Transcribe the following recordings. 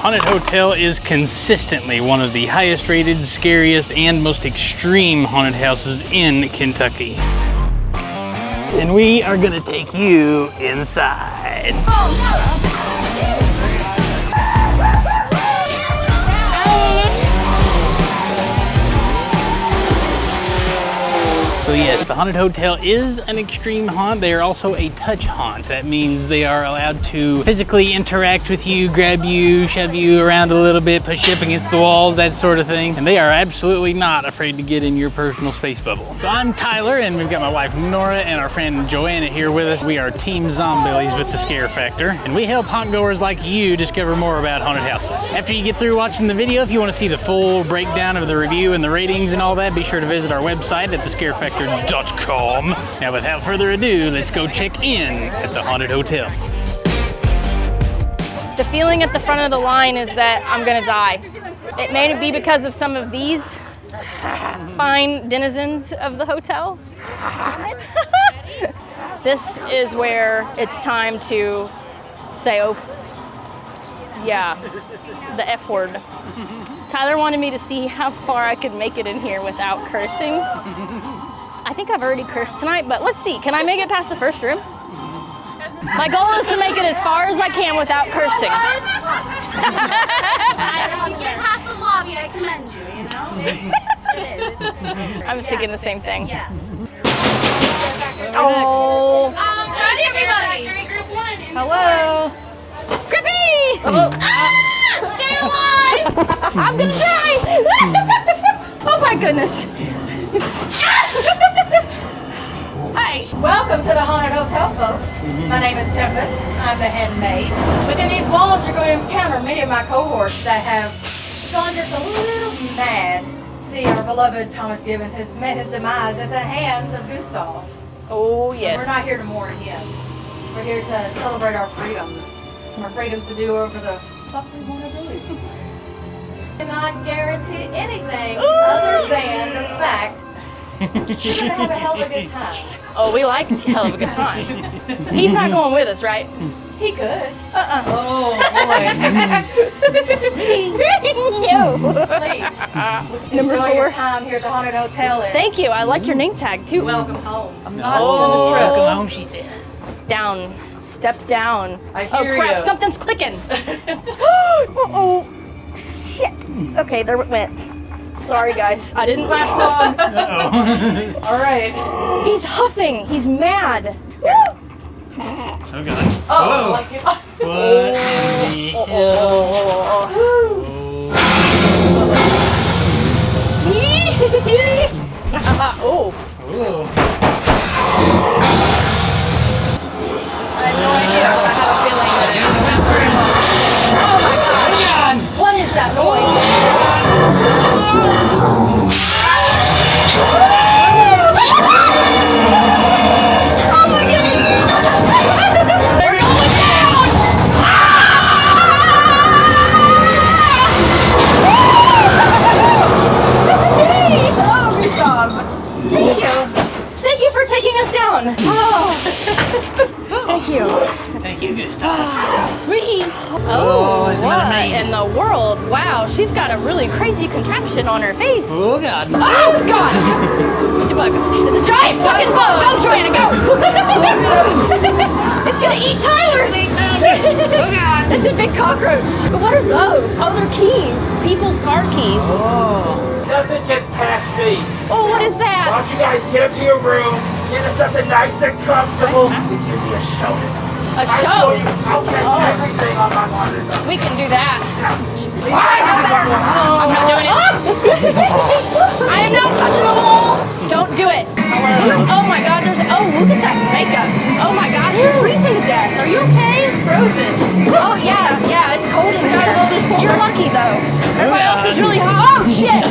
Haunted Hotel is consistently one of the highest rated, scariest, and most extreme haunted houses in Kentucky. And we are gonna take you inside. So yes, the Haunted Hotel is an extreme haunt. They are also a touch haunt. That means they are allowed to physically interact with you, grab you, shove you around a little bit, push you up against the walls, that sort of thing. And they are absolutely not afraid to get in your personal space bubble. So I'm Tyler, and we've got my wife Nora and our friend Joanna here with us. We are Team Zombillies with the Scare Factor, and we help haunt goers like you discover more about haunted houses. After you get through watching the video, if you want to see the full breakdown of the review and the ratings and all that, be sure to visit our website at thescarefactor.com. Now without further ado, let's go check in at the Haunted Hotel. The feeling at the front of the line is that I'm gonna die. It may be because of some of these fine denizens of the hotel. This is where it's time to say, oh, yeah, the F word. Tyler wanted me to see how far I could make it in here without cursing. I think I've already cursed tonight, but let's see. Can I make it past the first room? My goal is to make it as far as I can without cursing. If you get past the lobby, I commend you, you know? It is. I was thinking the same thing. Yeah. Oh. Ready, everybody? Group 1. Hello. Grippy! Stay alive! I'm gonna die! Oh my goodness. Hi, welcome to the Haunted Hotel, folks. My name is Tempest. I'm the head maid. Within these walls, you're going to encounter many of my cohorts that have gone just a little mad. See, our beloved Thomas Gibbons has met his demise at the hands of Gustav. Oh, yes. We're not here to mourn him. We're here to celebrate our freedoms. Our freedoms to do whatever the fuck we want to do. I cannot guarantee anything other than the fact we're going to have a hell of a good time. Oh, we like a hell of a good time. He's not going with us, right? He could. Oh, boy. Yo. Please. Number Enjoy 4. your time here at the Haunted Hotel. And Thank you. I like your name tag, too. welcome home. I'm not on the trip. Welcome home, she says. Down. Step down. I Oh, hear crap. you. Something's clicking. Uh-oh. Shit. Okay, there it went. Sorry, guys. I didn't last long. Uh-oh. All right. He's huffing. He's mad. Oh, God. Oh, Whoa. like it. What in the hell? Oh. Oh. I have no idea, but I have a feeling that oh my God! What is that noise? Oh my goodness! They're going down! Oh, good job! Thank you. Thank you for taking us down. Oh. Thank you. Thank you, Gustav. Oh, isn't that what amazing? in the world? Wow, she's got a really crazy contraption on her face. Oh, God. Oh, God! It's a bug. It's a giant fucking bug. Go, Joanna, go! It's gonna eat Tyler. Oh, God. It's a big cockroach. But what are those? Oh, they're keys. People's car keys. Oh. Nothing gets past me. Oh, what is Why that? don't you guys get up to your room, get us something nice and comfortable, Nice, and give me a show. A I'll show? show you. I'll catch everything on my monitor. We can do that. I'm I'm not doing it. I am not touching the wall. Don't do it. Oh my God, there's, oh, look at that makeup. Oh my gosh, you're freezing to death. Are you okay? Frozen. Oh yeah, yeah, it's cold in here. You're lucky though. Everybody else is really hot. Oh shit.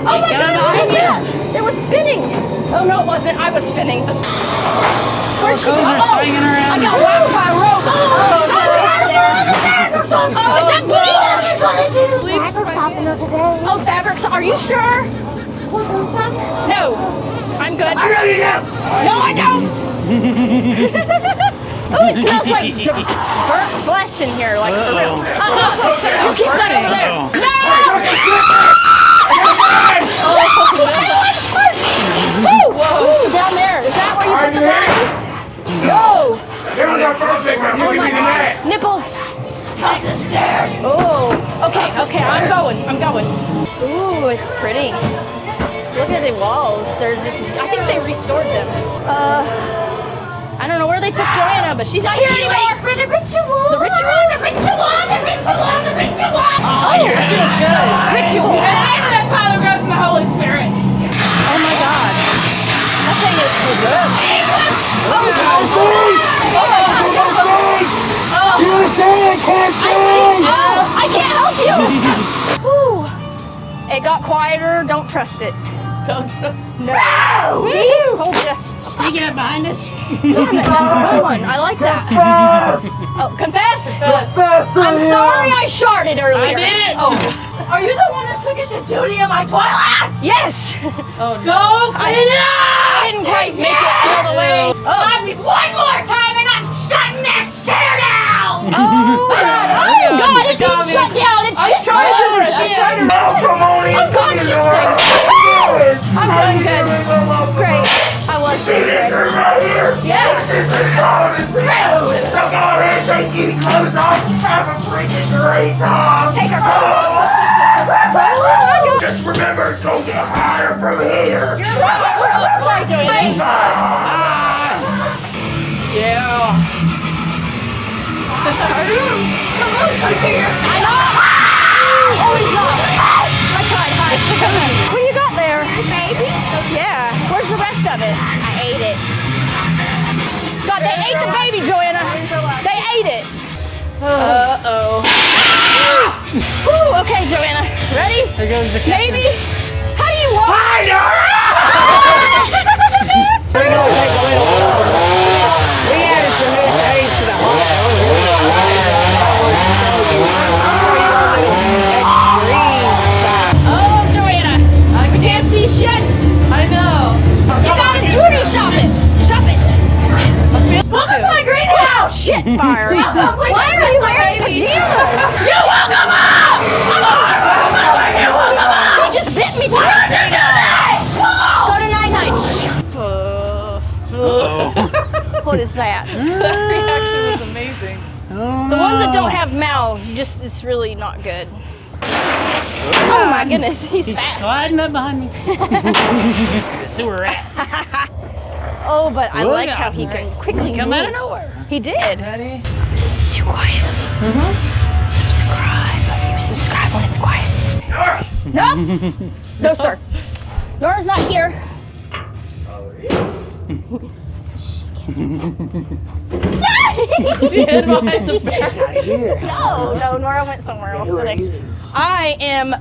Oh my God, it was spinning. Oh no, it wasn't. I was spinning. Where'd she go? Are hanging around. I got whacked by a rope. Oh, is that bleach? Fabric softener today. Oh, fabrics. Are you sure? No, I'm good. I know you do. No, I don't. Oh, it smells like burnt flesh in here, like for real. It smells like You keep that over there. Oh. Ooh, down there. Is that where you put the berries? Whoa! Here's our first victim. Give me the next. Nipples. Up the stairs. Oh. Okay. I'm going. Ooh, it's pretty. Look at the walls. They're just. I think they restored them. I don't know where they took Joanna, but she's not here anymore. The ritual. The ritual. The ritual. The ritual. The ritual. Oh, that feels good. Ritual. In the name of the Father, God, and the Holy Spirit. Oh my God. That thing is so good. I can't help you. Whew. It got quieter. Don't trust it. Don't trust. No. See? Told you. Sneaking up behind us. Damn it, that's a good one. I like that. Oh, confess? I'm sorry I sharted earlier. I did it. Oh, Are you the one that took us to duty in my toilet? yes. Oh, no. Go clean it up! I didn't quite make it all the way. One more time and I'm shutting that chair down! Oh, God. Oh, God, it didn't shut down. It I shut tried down. this. I tried to. Oh, come on in. Oh, God, shit stinks. I'm doing good. Great. I was doing This good. room right here. Yes. This is the song and smell. So go ahead and take your clothes off. Have a freaking great time. Take our clothes Oh. Just remember, it's gonna get higher from here. You're right. Sorry, Joanne. Yeah. I know. Oh, he's not. I tried. Hi. What do you got there? Baby. Yeah. Where's the rest of it? I ate it. God, they ate the baby, Joanna. They ate it. Uh-oh. Whew, okay, Joanna. Ready? There goes the kisser. Baby. How do you walk? Hi, Nora! We added some new taste to the Oh, Joanna. We can't see shit. I know. You gotta duty shop it. Shop it. Welcome to my greenhouse! Shit fire. Why are you wearing pajamas? You woke him up! He just bit me. Go to night-night. What is that? That reaction was amazing. The ones that don't have mouths, it's really not good. Oh my goodness, he's He's fast. sliding up behind me. The sewer rat. Oh, but I Look like out. how he can quickly Come move. out of nowhere. He did. Ready? It's too quiet. Subscribe. You subscribe when it's quiet. No. No, sir. Nora's not here. She hid behind the bear. No, Nora went somewhere else today. I am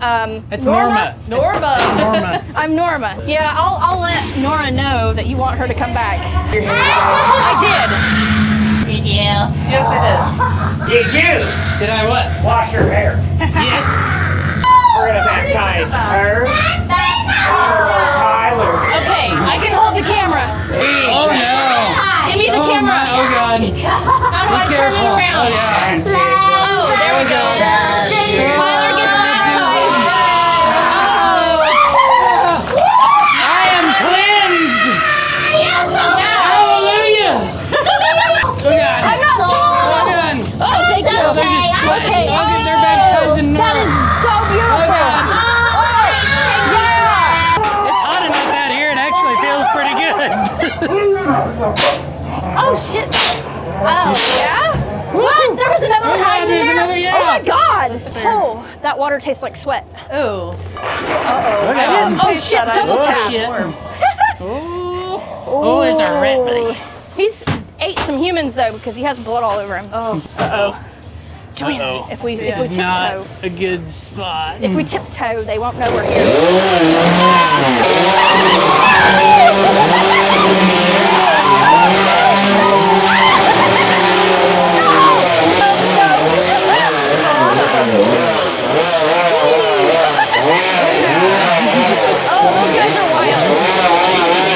That's Norma. Norma. Norma. I'm Norma. Yeah, I'll let Nora know that you want her to come back. I did. Did you? Yes, I Did you Did I what? wash your hair? Yes. We're gonna baptize her. Tyler. Okay, I can hold the camera. Oh no. Give me the Oh camera. my, oh god. How do I Be turn it careful. around? Oh yeah. Oh, there we go. Tyler gets baptized. I am cleansed. Hallelujah. Oh god. I'm not. Oh god. Oh, thank you. They're just Okay. oh, they're baptizing That Nora. is so beautiful. God. Yeah. It's hot enough out here. It actually feels pretty good. Oh shit. Oh yeah. What? There was another one Yeah, hiding there's there. another, yeah. Oh my god. Oh, that water tastes like sweat. Oh. Look at him. Oh shit. Double Oh, tap. shit. Oh, it's our rat buddy. He's ate some humans though because he has blood all over him. Oh. Uh-oh. Joanna, Uh-oh. if we This is not tiptoe, a good spot. if we tiptoe, they won't know we're here. Oh, those guys are wild.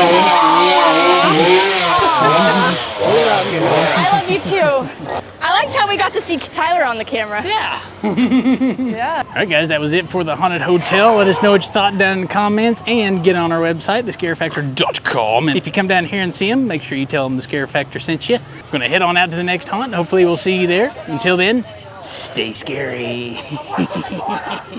I love love you too. I liked how we got to see Tyler on the camera. Yeah. Yeah. All right, guys, that was it for the Haunted Hotel. Let us know what you thought down in the comments and get on our website, thescarefactor.com. And if you come down here and see them, make sure you tell them the Scare Factor sent you. We're going to head on out to the next haunt. Hopefully we'll see you there. Until then, stay scary.